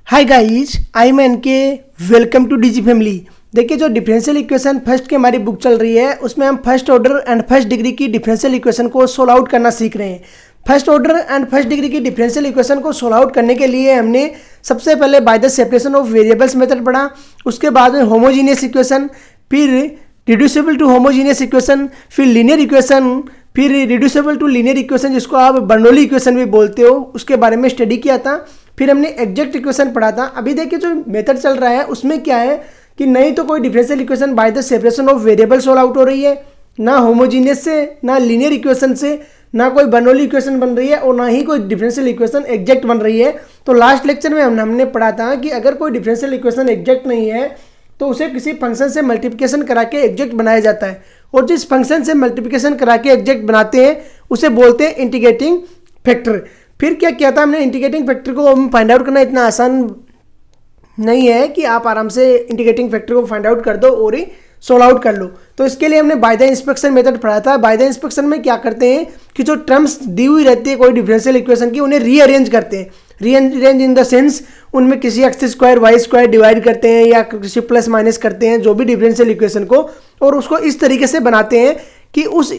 Hi guys, I am NK. Welcome to DG family. देखिए, जो differential equation first की हमारी बुक चल रही है उसमें हम first order and first degree की डिफरेंशियल इक्वेशन को सोल्व आउट करना सीख रहे हैं। First order and first degree की डिफरेंशियल इक्वेशन को सोल्व आउट करने के लिए हमने सबसे पहले by the separation of variables method पढ़ा। उसके बाद में होमोजीनियस इक्वेशन, फिर रिड्यूसिबल टू होमोजीनियस इक्वेशन, फिर लीनियर इक्वेशन, फिर रिड्यूसिबल टू लीनियर इक्वेशन जिसको आप बर्नौली इक्वेशन भी बोलते हो, उसके बारे में स्टडी किया था। फिर हमने एग्जैक्ट इक्वेशन पढ़ा था। अभी देखिए, जो मेथड चल रहा है उसमें क्या है कि नहीं तो कोई differential equation by the separation of variable solve out हो रही है, ना होमोजीनियस से, ना लीनियर इक्वेशन से, ना कोई बर्नौली इक्वेशन बन रही है और ना ही कोई डिफरेंशियल इक्वेशन एग्जैक्ट बन रही है। तो लास्ट लेक्चर में हमने पढ़ा था कि अगर कोई डिफरेंशियल इक्वेशन एग्जैक्ट नहीं है तो उसे किसी फंक्शन से मल्टीप्लिकेशन करा के एग्जैक्ट बनाया जाता है, और जिस फंक्शन से मल्टीप्लिकेशन करा के एग्जैक्ट बनाते हैं उसे बोलते हैं इंटीग्रेटिंग फैक्टर। फिर क्या किया था हमने, इंटीग्रेटिंग फैक्टर को फाइंड आउट करना इतना आसान नहीं है कि आप आराम से इंटीग्रेटिंग फैक्टर को फाइंड आउट कर दो और ही सोल्व आउट कर लो। तो इसके लिए हमने बाय द इंस्पेक्शन मेथड पढ़ा था। बाय द इंस्पेक्शन में क्या करते हैं कि जो टर्म्स दी हुई रहती है कोई डिफरेंशियल इक्वेशन की, उन्हें रीअरेंज करते हैं। रीअरेंज इन द सेंस उनमें किसी x square Y square divide करते हैं या किसी प्लस माइनस करते हैं जो भी डिफरेंशियल इक्वेशन को, और उसको इस तरीके से बनाते हैं कि उस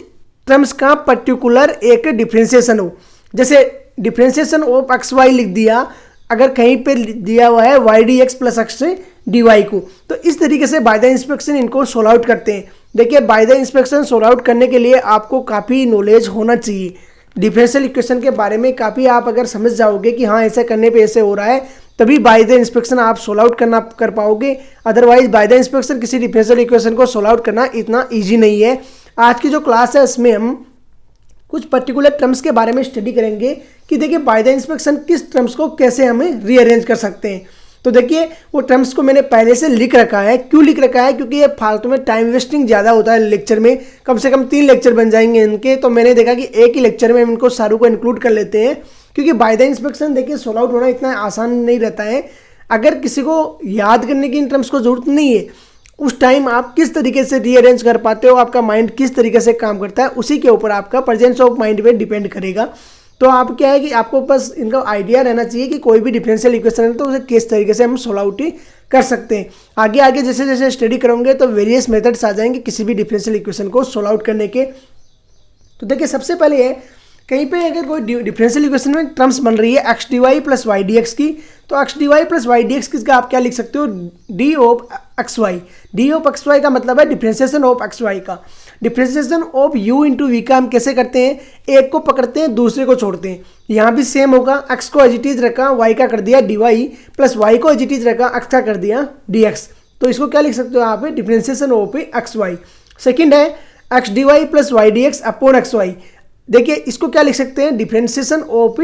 टर्म्स का पर्टिकुलर एक डिफरेंशिएशन हो। जैसे डिफरेंशिएशन ऑफ एक्स वाई लिख दिया, अगर कहीं पे दिया हुआ है Y D x plus x D y को, तो इस तरीके से बाय द इंस्पेक्शन इनको सोल्व आउट करते हैं। देखिए, by the inspection solve out करने के लिए आपको काफ़ी नॉलेज होना चाहिए डिफरेंशियल इक्वेशन के बारे में। काफ़ी आप अगर समझ जाओगे कि हाँ ऐसा करने पे ऐसे हो रहा है, तभी बाय द इंस्पेक्शन आप सोल्व आउट कर पाओगे। अदरवाइज बाय द इंस्पेक्शन किसी डिफरेंशियल इक्वेशन को सोल्व आउट करना इतना ईजी नहीं है। आज की जो क्लास है उसमें हम कुछ पर्टिकुलर टर्म्स के बारे में स्टडी करेंगे कि देखिए बाय द इंस्पेक्शन किस टर्म्स को कैसे हमें रीअरेंज कर सकते हैं। तो देखिए, वो टर्म्स को मैंने पहले से लिख रखा है। क्यों लिख रखा है? क्योंकि ये फालतू में टाइम वेस्टिंग ज़्यादा होता है लेक्चर में। कम से कम 3 लेक्चर बन जाएंगे इनके, तो मैंने देखा कि एक ही लेक्चर में हम इनको सारों को इंक्लूड कर लेते हैं। क्योंकि बाय द इंस्पेक्शन देखिए सोल्व आउट होना इतना आसान नहीं रहता है। अगर किसी को याद करने की इन टर्म्स को जरूरत नहीं है, उस टाइम आप किस तरीके से रीअरेंज कर पाते हो, आपका माइंड किस तरीके से काम करता है, उसी के ऊपर आपका प्रेजेंस ऑफ माइंड पे डिपेंड करेगा। तो आप क्या है कि आपको बस इनका आइडिया रहना चाहिए कि कोई भी डिफरेंशियल इक्वेशन है तो उसे किस तरीके से हम सोल्व आउट कर सकते हैं। आगे आगे जैसे जैसे स्टडी करोगे तो वेरियस मेथड्स आ जाएंगे किसी भी डिफरेंशियल इक्वेशन को सोल्व आउट करने के। तो देखिए, सबसे पहले है कहीं पे अगर कोई डिफरेंशियल इक्वेशन में टर्म्स बन रही है x D Y plus Y D x की, तो x D Y plus Y D x किसका आप क्या लिख सकते हो, d of x y. D of x Y का मतलब है डिफरेंशिएशन ऑफ एक्स वाई का। Differentiation of u into v का हम कैसे करते हैं, एक को पकड़ते हैं दूसरे को छोड़ते हैं। यहाँ भी सेम होगा, एक्स को एज इट इज रखा, वाई का कर दिया डी वाई, प्लस वाई को एज इट इज रखा, एक्स का कर दिया डी एक्स। तो इसको क्या लिख सकते हो आप, differentiation of x Y. Second है x D Y plus Y D x upon x Y. देखिए, इसको क्या लिख सकते हैं, differentiation of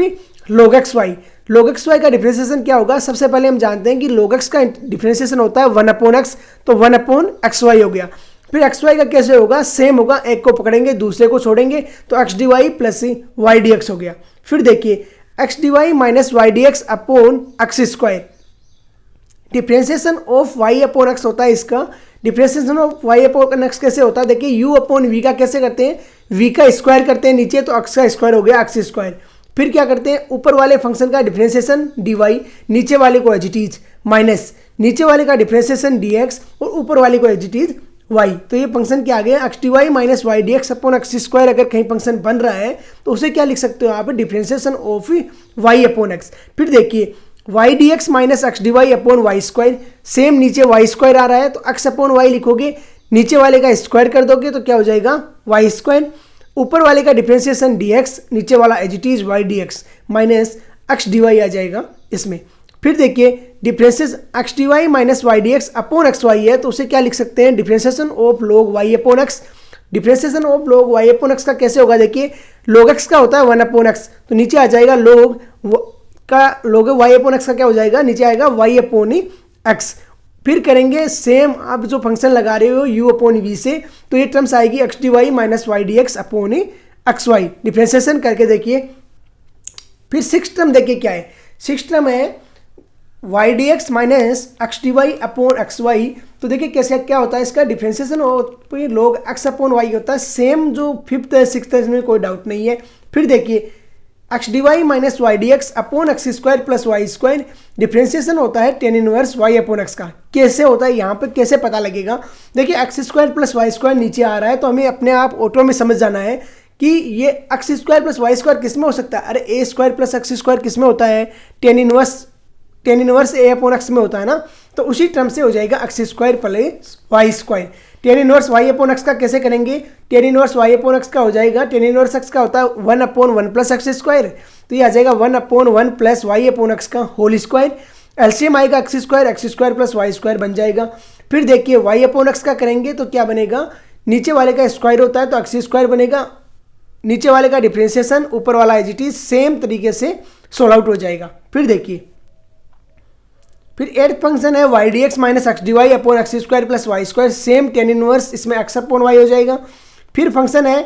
log X Y. log X Y का डिफरेंशिएशन क्या होगा, सबसे पहले हम जानते हैं कि log एक्स का डिफरेंशिएशन होता है 1 अपॉन एक्स, तो 1 अपॉन एक्स वाई हो गया। फिर एक्स वाई का कैसे होगा, सेम होगा, एक को पकड़ेंगे दूसरे को छोड़ेंगे, तो x D Y plus Y D x हो गया। फिर देखिए, x D Y minus Y D x upon x square. Differentiation of Y upon x होता है इसका। Differentiation of Y upon x कैसे होता है, देखिए यू अपॉन वी का कैसे करते हैं, वी का स्क्वायर करते हैं नीचे, तो एक्स का स्क्वायर हो गया एक्स स्क्वायर। फिर क्या करते हैं, ऊपर वाले फंक्शन का डिफरेंशिएशन डी वाई, नीचे वाले को एज इट इज, माइनस नीचे वाले का डिफरेंशिएशन डी एक्स और ऊपर वाले को एज इट इज वाई। तो ये फंक्शन क्या आ गया, x D Y minus Y D x upon x square. अगर कहीं फंक्शन बन रहा है तो उसे क्या लिख सकते हो आप, differentiation of Y upon x. फिर देखिए, y D x minus x D Y upon y square, same नीचे वाई स्क्वायर आ रहा है तो एक्स अपॉन वाई लिखोगे, नीचे वाले का स्क्वायर कर दोगे तो क्या हो जाएगा वाई स्क्वायर। ऊपर वाले का डिफरेंशिएशन डी एक्स, नीचे वाला as it is Y D x minus x D Y आ जाएगा इसमें। फिर देखिए, differentiation X D Y minus Y D x upon x Y है, तो उसे क्या लिख सकते हैं, differentiation of log Y upon X. Differentiation of log Y upon x का कैसे होगा, देखिए log एक्स का होता है 1 अपॉन एक्स, तो नीचे आ जाएगा log वाई अपॉन एक्स का क्या हो जाएगा, नीचे आएगा वाई अपॉन एक्स। फिर करेंगे सेम, आप जो फंक्शन लगा रहे हो यू अपॉन वी से, तो ये टर्म्स आएगी x D Y minus Y D x upon x y. Differentiation करके देखिए। फिर 6th टर्म देखिए क्या है, 6th टर्म है Y D x minus x D Y upon x y. तो देखिए कैसे क्या होता है, इसका differentiation log x upon y होता है। सेम जो 5th है 6th है, इसमें कोई डाउट नहीं है। फिर देखिए x D Y minus Y D x upon x square plus Y square. Differentiation होता है tan inverse y upon x का। कैसे होता है यहाँ पे, कैसे पता लगेगा? देखिए x square plus Y square नीचे आ रहा है तो हमें अपने आप ऑटो में समझ जाना है कि ये x square plus Y square किस में हो सकता है। अरे a square plus x square किस में होता है? Tan inverse a upon x में होता है ना। तो उसी टर्म से हो जाएगा x square plus Y square. Tan inverse y upon x का कैसे करेंगे? Tan inverse y upon x का हो जाएगा, टेन इनवर्स एक्स का होता है one upon one plus x square, तो ये आ जाएगा one upon one plus y upon x का होल स्क्वायर। एलसीएम आएगा x square plus Y square बन जाएगा। फिर देखिए वाई अपॉन एक्स का करेंगे तो क्या बनेगा? नीचे वाले का स्क्वायर होता है तो एक्स स्क्वायर बनेगा, नीचे वाले का डिफरेंशिएशन, ऊपर वाला एज इट इज सेम तरीके से सोल्व आउट हो जाएगा। फिर देखिए, फिर एट फंक्शन है Y D x minus x D Y upon x square plus Y square, same tan inverse इसमें एक्स अपॉन वाई हो जाएगा। फिर फंक्शन है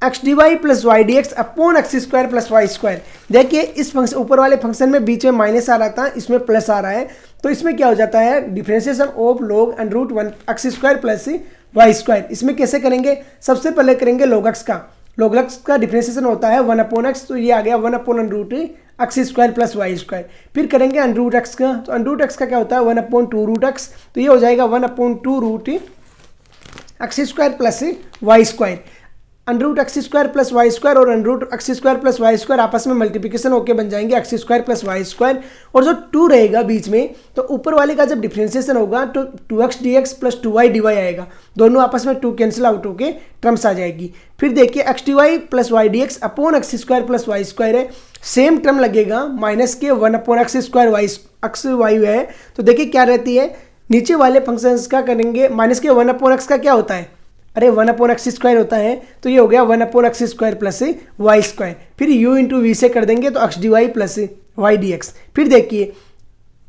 x D Y plus Y D x upon x square plus Y square. देखिए इस function ऊपर वाले function में बीच में माइनस आ रहा था, इसमें प्लस आ रहा है, तो इसमें क्या हो जाता है? Differentiation of log and root one x square plus Y square. इसमें कैसे करेंगे? सबसे पहले करेंगे लॉग एक्स का। लॉग एक्स का डिफरेंशिएशन होता है वन अपॉन एक्स, तो ये आ गया one upon root x square plus Y square. फिर करेंगे अंडर रूट एक्स का, तो अंडर रूट एक्स का क्या होता है? One upon two root X, तो ये हो जाएगा one upon two root x square plus Y square. Under root x square plus Y square और under root x square plus Y square आपस में मल्टीप्लिकेशन होकर बन जाएंगे X square plus Y square. और जो टू रहेगा बीच में, तो ऊपर वाले का जब डिफरेंशिएशन होगा तो two x d x plus two y d y आएगा, दोनों आपस में टू कैंसिल आउट होके टर्म्स आ जाएगी। फिर देखिए x D Y plus Y D x upon x square plus Y square है, सेम टर्म लगेगा माइनस के one upon x square y x Y है, तो देखिए क्या रहती है? नीचे वाले फंक्शंस का करेंगे माइनस के वन अपॉन एक्स का क्या होता है? अरे वन अपॉन एक्स स्क्वायर होता है, तो ये हो गया one upon x square plus Y square. फिर यू इंटू वी से कर देंगे तो x D Y plus Y D X. फिर देखिए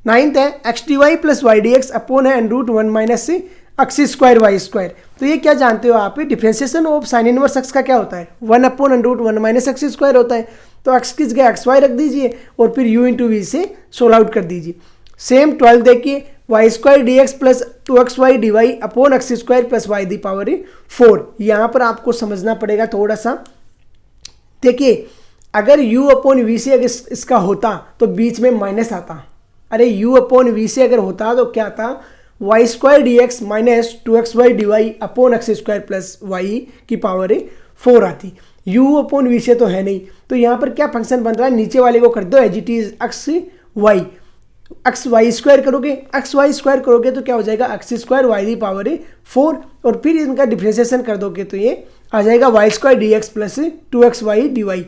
नाइन्थ है x D Y plus Y D x upon है under root one minus X square Y square. तो ये क्या जानते हो आप? Differentiation of sine inverse x का क्या होता है? One upon under root one minus X square होता है, तो एक्स किस गया एक्स वाई रख दीजिए और फिर यू इंटू वी से सोल्व आउट कर दीजिए। सेम 12 देखिए y square d x plus two x y d Y upon x square plus y the power 4। यहाँ पर आपको समझना पड़ेगा थोड़ा सा। देखिए अगर u अपॉन वी से अगर इसका होता तो बीच में माइनस आता। अरे u अपॉन वी से अगर होता तो क्या था? Y square d x minus two x y d Y upon x square plus y की पावर 4 आती। u अपॉन वी से तो है नहीं, तो यहाँ पर क्या फंक्शन बन रहा है? नीचे वाले को कर दो as it is x Y square करोगे, एक्स वाई स्क्वायर करोगे तो क्या हो जाएगा? X square y the power 4, और फिर इनका डिफरेंशिएशन कर दोगे तो ये आ जाएगा y square d x plus two x y d y.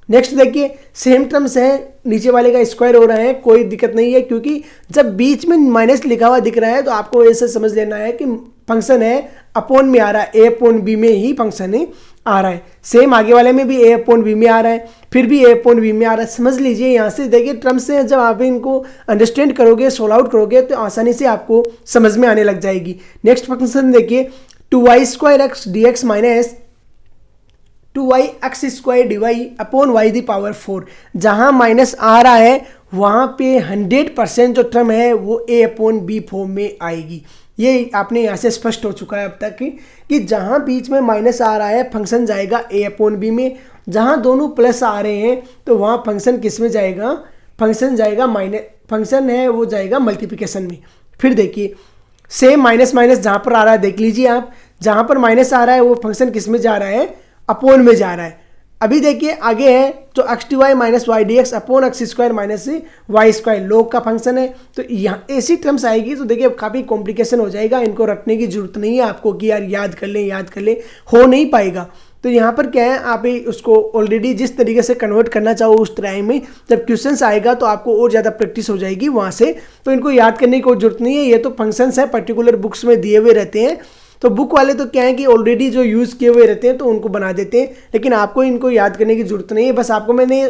Next देखिए सेम टर्म्स है, नीचे वाले का स्क्वायर हो रहा है, कोई दिक्कत नहीं है, क्योंकि जब बीच में माइनस लिखा हुआ दिख रहा है तो आपको ऐसे समझ लेना है कि फंक्शन है अपॉन में आ रहा है, ए अपॉन बी में ही फंक्शन आ रहा है। सेम आगे वाले में भी ए अपॉन बी में आ रहा है, फिर भी ए अपॉन बी में आ रहा है। समझ लीजिए यहाँ से देखिए टर्म्स से जब आप इनको अंडरस्टैंड करोगे, सोल्व आउट करोगे तो आसानी से आपको समझ में आने लग जाएगी। नेक्स्ट फंक्शन देखिए two y square x d x minus two y x square d Y upon y the power 4। जहाँ माइनस आ रहा है वहाँ पे 100% जो टर्म है वो ए अपॉन बी फॉर्म में आएगी। ये आपने यहाँ से स्पष्ट हो चुका है अब तक कि जहाँ बीच में माइनस आ रहा है फंक्शन जाएगा ए अपॉन बी में, जहाँ दोनों प्लस आ रहे हैं तो वहाँ फंक्शन किस में जाएगा? फंक्शन जाएगा फंक्शन है वो जाएगा मल्टीप्लिकेशन में। फिर देखिए सेम माइनस माइनस जहाँ पर आ रहा है देख लीजिए आप, जहाँ पर माइनस आ रहा है वो फंक्शन किस में जा रहा है? अपॉन में जा रहा है। अभी देखिए आगे है तो x t y minus Y D x upon x square minus y square log का फंक्शन है, तो यहाँ ऐसी टर्म्स आएगी तो देखिए काफ़ी कॉम्प्लिकेशन हो जाएगा। इनको रटने की जरूरत नहीं है आपको कि यार याद कर लें, हो नहीं पाएगा। तो यहाँ पर क्या है, आप उसको ऑलरेडी जिस तरीके से कन्वर्ट करना चाहो उस तरह में जब क्वेश्चंस आएगा तो आपको और ज़्यादा प्रैक्टिस हो जाएगी वहाँ से। तो इनको याद करने की कोई जरूरत नहीं है, ये तो फंक्शंस हैं पर्टिकुलर बुक्स में दिए हुए रहते हैं। तो बुक वाले तो क्या है कि ऑलरेडी जो यूज़ किए हुए रहते हैं तो उनको बना देते हैं, लेकिन आपको इनको याद करने की जरूरत नहीं है। बस आपको मैंने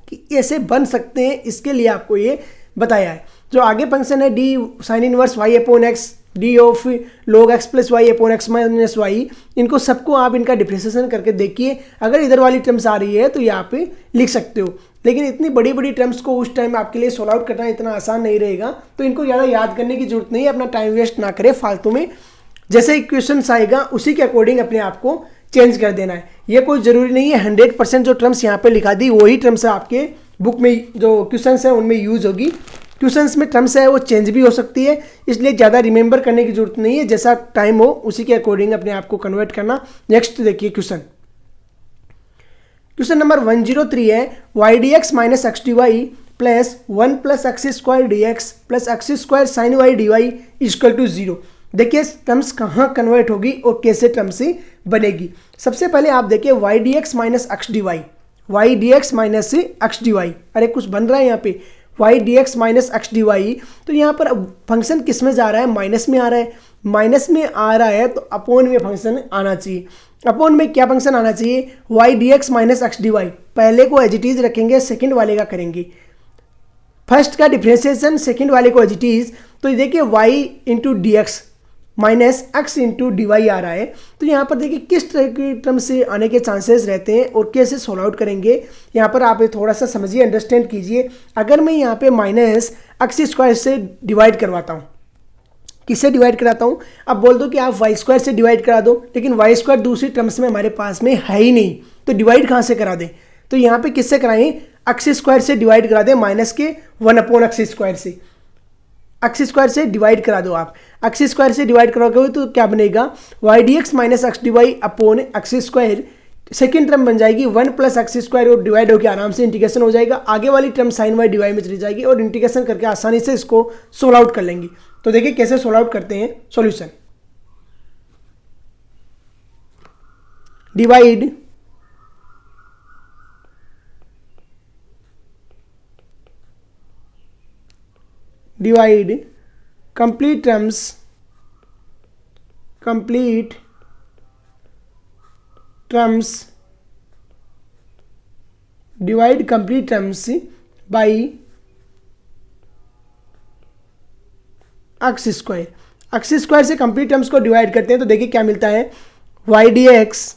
कि ऐसे बन सकते हैं इसके लिए आपको ये बताया है। जो आगे फंक्शन है d sine inverse y upon x d of log x plus y upon x minus y, इनको सबको आप इनका डिफरेंशिएशन करके देखिए। अगर इधर वाली टर्म्स आ रही है तो यहाँ पे लिख सकते हो, लेकिन इतनी बड़ी बड़ी टर्म्स को उस टाइम आपके लिए सोल्व आउट करना इतना आसान नहीं रहेगा, तो इनको ज़्यादा याद करने की जरूरत नहीं है। अपना टाइम वेस्ट ना करें फालतू में, जैसे ही क्वेश्चन आएगा उसी के अकॉर्डिंग अपने आप को चेंज कर देना है। ये कोई ज़रूरी नहीं है 100% जो टर्म्स यहाँ पे लिखा दी वही टर्म्स आपके बुक में जो क्वेश्चंस है उनमें यूज़ होगी। क्वेश्चंस में टर्म्स है वो चेंज भी हो सकती है, इसलिए ज़्यादा रिमेंबर करने की जरूरत नहीं है, जैसा टाइम हो उसी के अकॉर्डिंग अपने आप को कन्वर्ट करना। नेक्स्ट देखिए क्वेश्चन नंबर 103 है Y D x minus x D Y plus 1 plus x square d x plus x square sine y d Y equal to 0। देखिए टर्म्स कहाँ कन्वर्ट होगी और कैसे टर्म्स बनेगी। सबसे पहले आप देखिए y D x minus x D y, y D x minus x D y, अरे कुछ बन रहा है यहाँ पे y D x minus x D y. तो यहाँ पर फंक्शन किस में जा रहा है, माइनस में आ रहा है, माइनस में आ रहा है तो अपोन में फंक्शन आना चाहिए। अपोन में क्या फंक्शन आना चाहिए, y D x minus x D y, पहले को एज इट इज रखेंगे, सेकेंड वाले का करेंगे, फर्स्ट का डिफ्रेंसिएशन सेकेंड वाले को एज इट इज। तो देखिए Y into D x minus X into D Y आ रहा है। तो यहाँ पर देखिए किस तरह की टर्म से आने के चांसेस रहते हैं और कैसे सोल्व आउट करेंगे, यहाँ पर आप थोड़ा सा समझिए, अंडरस्टैंड कीजिए। अगर मैं यहाँ पे माइनस एक्स स्क्वायर से डिवाइड करवाता हूँ, किससे डिवाइड कराता हूँ, अब बोल दो कि आप वाई स्क्वायर से डिवाइड करा दो, लेकिन वाई स्क्वायर दूसरी टर्म्स में हमारे पास में है ही नहीं, तो डिवाइड कहाँ से करा दें। तो यहाँ पे किससे कराएं, एक्स स्क्वायर से डिवाइड करा दें, माइनस के 1 अपॉन एक्स स्क्वायर से, एक्स स्क्वायर से डिवाइड करा दो आप। एक्स स्क्वायर से डिवाइड करोगे तो क्या बनेगा, y D x minus x D Y upon x square, second term बन जाएगी 1 प्लस एक्स स्क्वायर और डिवाइड होकर आराम से इंटीग्रेशन हो जाएगा। आगे वाली term sine y d y में चली जाएगी और इंटीग्रेशन करके आसानी से इसको सोल्व आउट कर लेंगे। तो देखिए कैसे सोल्व आउट करते हैं। Solution, divide complete terms divide complete terms by X square. X square से कंप्लीट टर्म्स को डिवाइड करते हैं तो देखिए क्या मिलता है, Y D x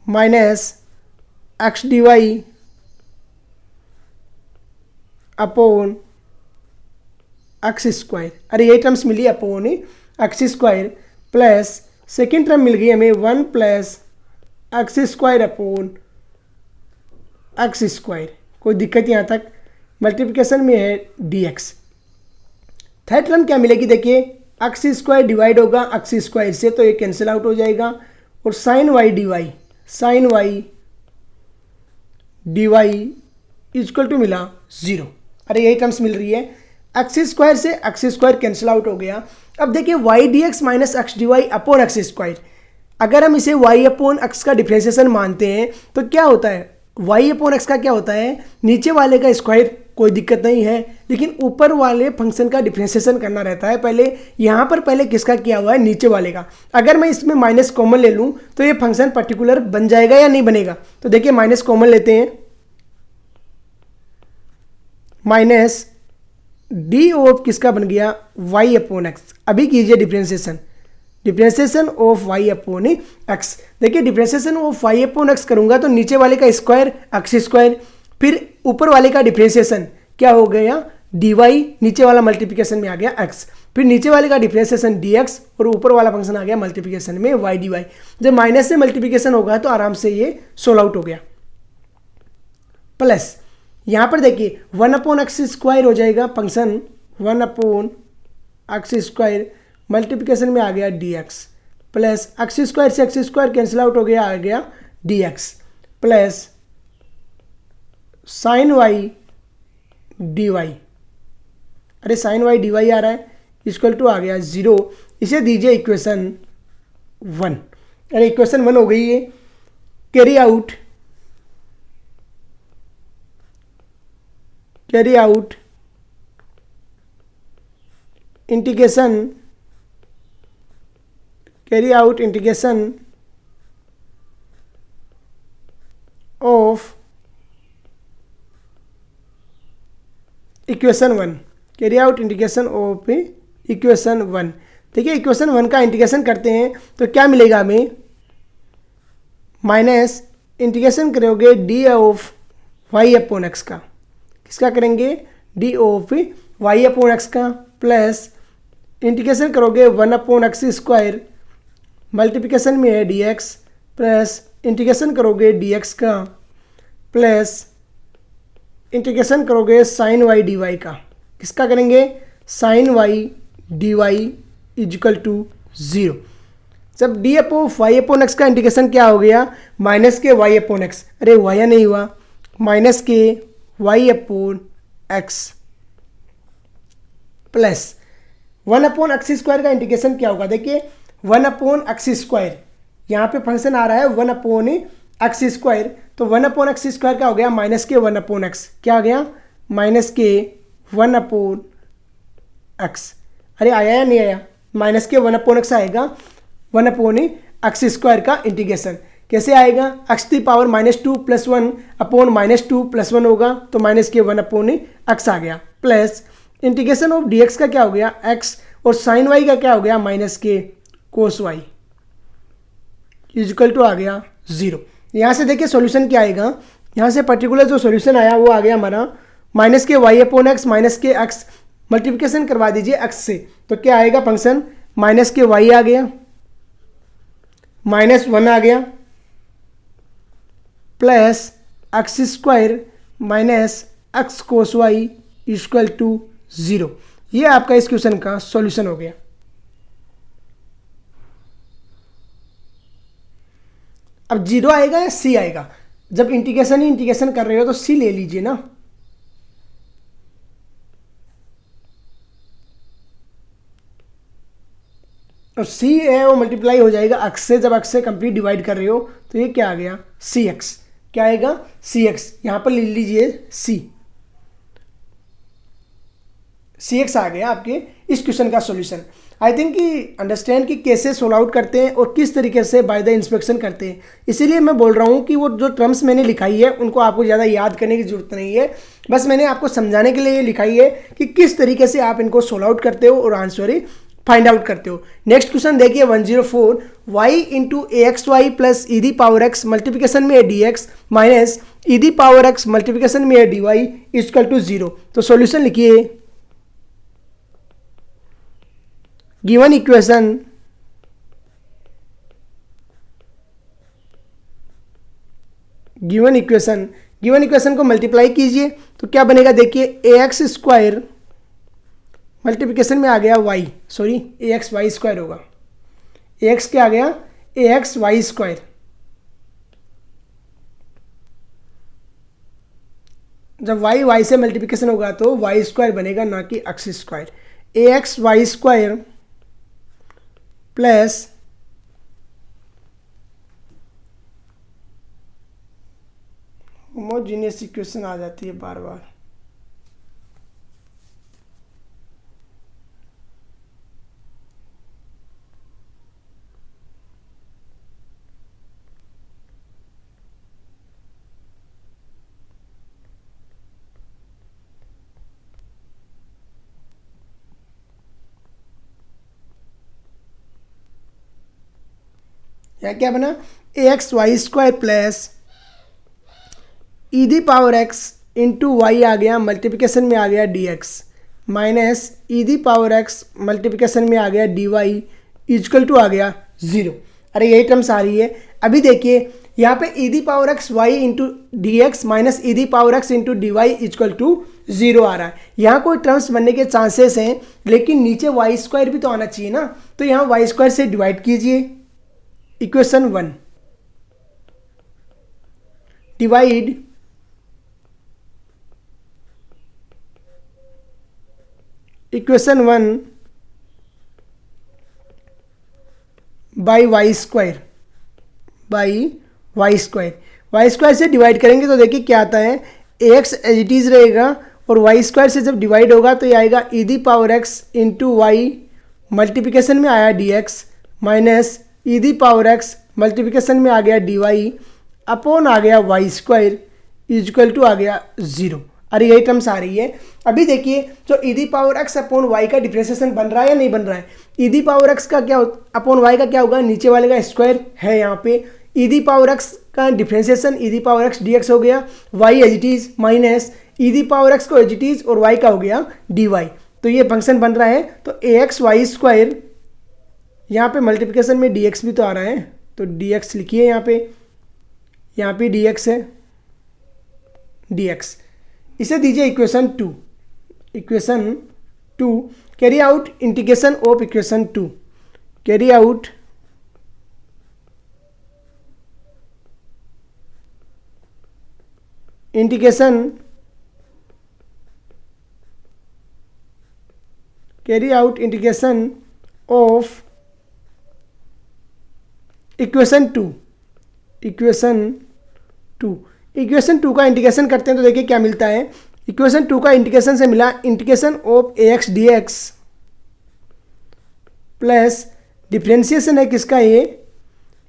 minus x D Y upon x square, अरे ये टर्म्स मिली upon x square, plus second term मिल गई हमें 1 plus x square upon x square. कोई दिक्कत यहाँ तक, मल्टीप्लिकेशन में है dx। थर्ड टर्म क्या मिलेगी, देखिए एक्स स्क्वायर डिवाइड होगा एक्स स्क्वायर से तो ये कैंसिल आउट हो जाएगा, और sine y d Y equal to मिला 0। अरे यही टर्म्स मिल रही है, एक्स स्क्वायर से एक्स स्क्वायर कैंसिल आउट हो गया। अब देखिए y D x minus x D Y upon x square, अगर हम इसे वाई अपॉन एक्स का डिफ्रेंसिएशन मानते हैं तो क्या होता है, वाई अपॉन एक्स का क्या होता है, नीचे वाले का स्क्वायर, कोई दिक्कत नहीं है, लेकिन ऊपर वाले फंक्शन का डिफ्रेंसिएशन करना रहता है। पहले यहाँ पर पहले किसका किया हुआ है, नीचे वाले का। अगर मैं इसमें माइनस कॉमन ले लूँ तो ये फंक्शन पर्टिकुलर बन जाएगा या नहीं बनेगा। तो देखिए माइनस कॉमन लेते हैं, माइनस डी ऑफ किसका बन गया, वाई अपॉन एक्स। अभी कीजिए differentiation of Y upon X. देखिए differentiation of Y upon X करूंगा तो नीचे वाले का स्क्वायर एक्स स्क्वायर, फिर ऊपर वाले का डिफ्रेंसिएशन क्या हो गया, डी वाई, नीचे वाला मल्टीप्लिकेशन में आ गया एक्स, फिर नीचे वाले का डिफ्रेंसिएशन डी एक्स और ऊपर वाला फंक्शन आ गया मल्टीप्लिकेशन में वाई डी वाई। जब माइनस से मल्टीप्लिकेशन होगा तो आराम से ये सोल्व आउट हो गया। प्लस यहाँ पर देखिए 1 अपॉन एक्स स्क्वायर हो जाएगा function, 1 upon x square multiplication में आ गया D x, plus x square से एक्स स्क्वायर कैंसिल आउट हो गया, आ गया D x, plus sine y d y, अरे साइन वाई डी वाई आ रहा है, इक्वल टू आ गया 0। इसे दीजिए इक्वेशन 1। अरे इक्वेशन 1 हो गई है। Carry out integration of equation 1, carry out integration of equation 1। देखिए इक्वेशन 1 का इंटीग्रेशन करते हैं तो क्या मिलेगा हमें, माइनस इंटीग्रेशन करोगे d of Y upon x का, किसका करेंगे, d of Y upon x का, प्लस इंटीग्रेशन करोगे 1 अपॉन एक्स स्क्वायर मल्टीप्लिकेशन में है डी एक्स प्लस इंटीग्रेशन करोगे डी एक्स का प्लस इंटीग्रेशन करोगे साइन वाई डी वाई का। किसका करेंगे? Sine y d y equal to 0। जब d upon y upon x का इंटीग्रेशन क्या हो गया? माइनस के वाई अपॉन एक्स। अरे हुआ या नहीं हुआ? माइनस के y upon x plus 1 upon x square का इंटीग्रेशन क्या होगा? देखिए 1 अपॉन एक्स स्क्वायर, यहाँ पे फंक्शन आ रहा है 1 अपॉन एक्स स्क्वायर, तो 1 अपॉन एक्स स्क्वायर का हो गया माइनस के 1 अपॉन एक्स। क्या आ गया? माइनस के 1 अपॉन एक्स। अरे आया या नहीं आया? माइनस के 1 अपॉन एक्स आएगा 1 अपॉन एक्स स्क्वायर का इंटीग्रेशन। कैसे आएगा? एक्स की पावर -2 + 1 अपॉन -2 + 1 होगा, तो माइनस के 1 अपॉन एक्स आ गया plus integration of D x का क्या हो गया? एक्स, और साइन वाई का क्या हो गया? माइनस के कोस वाई इजिकल टू आ गया 0। यहाँ से देखिए सॉल्यूशन क्या आएगा? यहाँ से पर्टिकुलर जो सॉल्यूशन आया वो आ गया हमारा माइनस के वाई अपॉन एक्स माइनस के एक्स, मल्टीप्लिकेशन करवा दीजिए एक्स से, तो क्या आएगा फंक्शन? माइनस के वाई आ गया -1 आ गया plus x square minus x cos y equal to 0। ये आपका इस क्वेश्चन का सॉल्यूशन हो गया। अब 0 आएगा या सी आएगा? जब इंटीग्रेशन ही इंटीग्रेशन कर रहे हो तो सी ले लीजिए ना। और सी है वो मल्टीप्लाई हो जाएगा एक्स से, जब एक्स से कंप्लीट डिवाइड कर रहे हो, तो ये क्या आ गया? सी एक्स। क्या आएगा? सी एक्स। यहाँ पर ले लीजिए सी एक्स आ गया आपके इस क्वेश्चन का सॉल्यूशन। आई थिंक कि अंडरस्टैंड कि कैसे सोल्व आउट करते हैं और किस तरीके से बाय द इंस्पेक्शन करते हैं। इसीलिए मैं बोल रहा हूँ कि वो जो टर्म्स मैंने लिखाई है उनको आपको ज़्यादा याद करने की जरूरत नहीं है, बस मैंने आपको समझाने के लिए ये लिखाई है कि किस तरीके से आप इनको सोल्व आउट करते हो और आंसर फाइंड आउट करते हो। नेक्स्ट क्वेश्चन देखिए 104, y into a x y plus E the power x multiplication में है d x minus E the power x multiplication में है डी वाई इक्वल टू 0। तो सॉल्यूशन लिखिए। गिवन इक्वेशन को मल्टीप्लाई कीजिए तो क्या बनेगा? देखिए ए एक्स स्क्वायर मल्टीप्लिकेशन में आ गया Y, sorry A x Y square होगा। ए एक्स क्या आ गया? A x Y square. जब वाई वाई से मल्टीप्लिकेशन होगा तो वाई स्क्वायर बनेगा, ना कि X square. A x Y square plus homogeneous equation आ जाती है बार बार। यहाँ क्या बना? A x Y square plus E the power X into Y आ गया, मल्टीप्लिकेशन में आ गया D x minus E the power x multiplication में आ गया डी वाई इक्वल टू आ गया 0। अरे यही टर्म्स आ रही है। अभी देखिए यहाँ पे ई the power X Y into D x minus E the power X into D Y equal to 0 आ रहा है। यहाँ कोई टर्म्स बनने के चांसेस हैं, लेकिन नीचे वाई स्क्वायर भी तो आना चाहिए ना, तो यहाँ वाई स्क्वायर से डिवाइड कीजिए। Equation 1 divide equation 1 by y square Y square से डिवाइड करेंगे तो देखिए क्या आता है? A x as it is रहेगा और वाई स्क्वायर से जब डिवाइड होगा तो ये आएगा E the power X into Y multiplication में आया D x minus E the power x multiplication में आ गया डी वाई अपॉन आ गया वाई स्क्वायर इक्वल टू आ गया 0। अरे यही टर्म्स आ रही है। अभी देखिए जो E the power X upon Y का डिफरेंशिएशन बन रहा है या नहीं बन रहा है? ई दी पावर एक्स का क्या अपॉन वाई का क्या होगा? नीचे वाले का स्क्वायर है यहाँ पे। ई दी पावर एक्स का differentiation e the power x d x हो गया, y as it is minus E the power x को एज इट इज और वाई का हो गया डी वाई। तो ये फंक्शन बन रहा है। तो ए एक्स वाई स्क्वायर यहाँ पे मल्टीप्लिकेशन में dx भी तो आ रहा है, तो dx लिखिए यहाँ पे dx है, dx इसे दीजिए equation 2 carry out integration of equation 2, carry out integration of equation 2 का इंटीग्रेशन करते हैं तो देखिए क्या मिलता है। इक्वेशन 2 का इंटीग्रेशन से मिला integration of ax dx plus differentiation है किसका, ये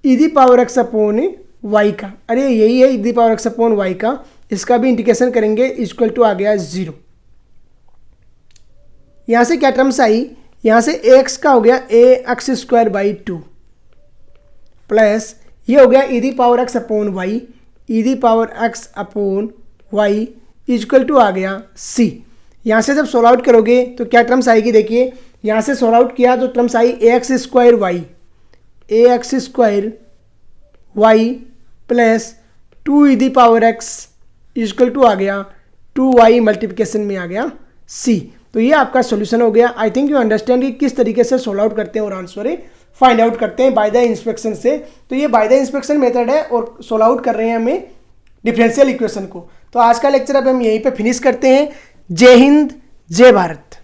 e the power x upon y का, अरे यही है e the power x upon y का, इसका भी इंटीग्रेशन करेंगे इक्वल टू आ गया 0। यहाँ से क्या टर्म्स आई, यहाँ से ax का हो गया ax² प्लस ये हो गया e the power x upon y, e the power x upon y equal to आ गया c। यहाँ से जब सोल्व आउट करोगे तो क्या टर्म्स आएगी, देखिए यहाँ से सोल्व आउट किया तो टर्म्स आई ax² plus 2 e the power x equal to आ गया 2y मल्टीप्लिकेशन में आ गया c। तो ये आपका सॉल्यूशन हो गया। आई थिंक यू अंडरस्टैंड कि किस तरीके से सोल्व आउट करते हैं और आंसर फाइंड आउट करते हैं बाय द इंस्पेक्शन से। तो ये बाय द इंस्पेक्शन मेथड है और सोल्व आउट कर रहे हैं हमें डिफरेंशियल इक्वेशन को। तो आज का लेक्चर अब हम यहीं पे फिनिश करते हैं। जय हिंद, जय भारत।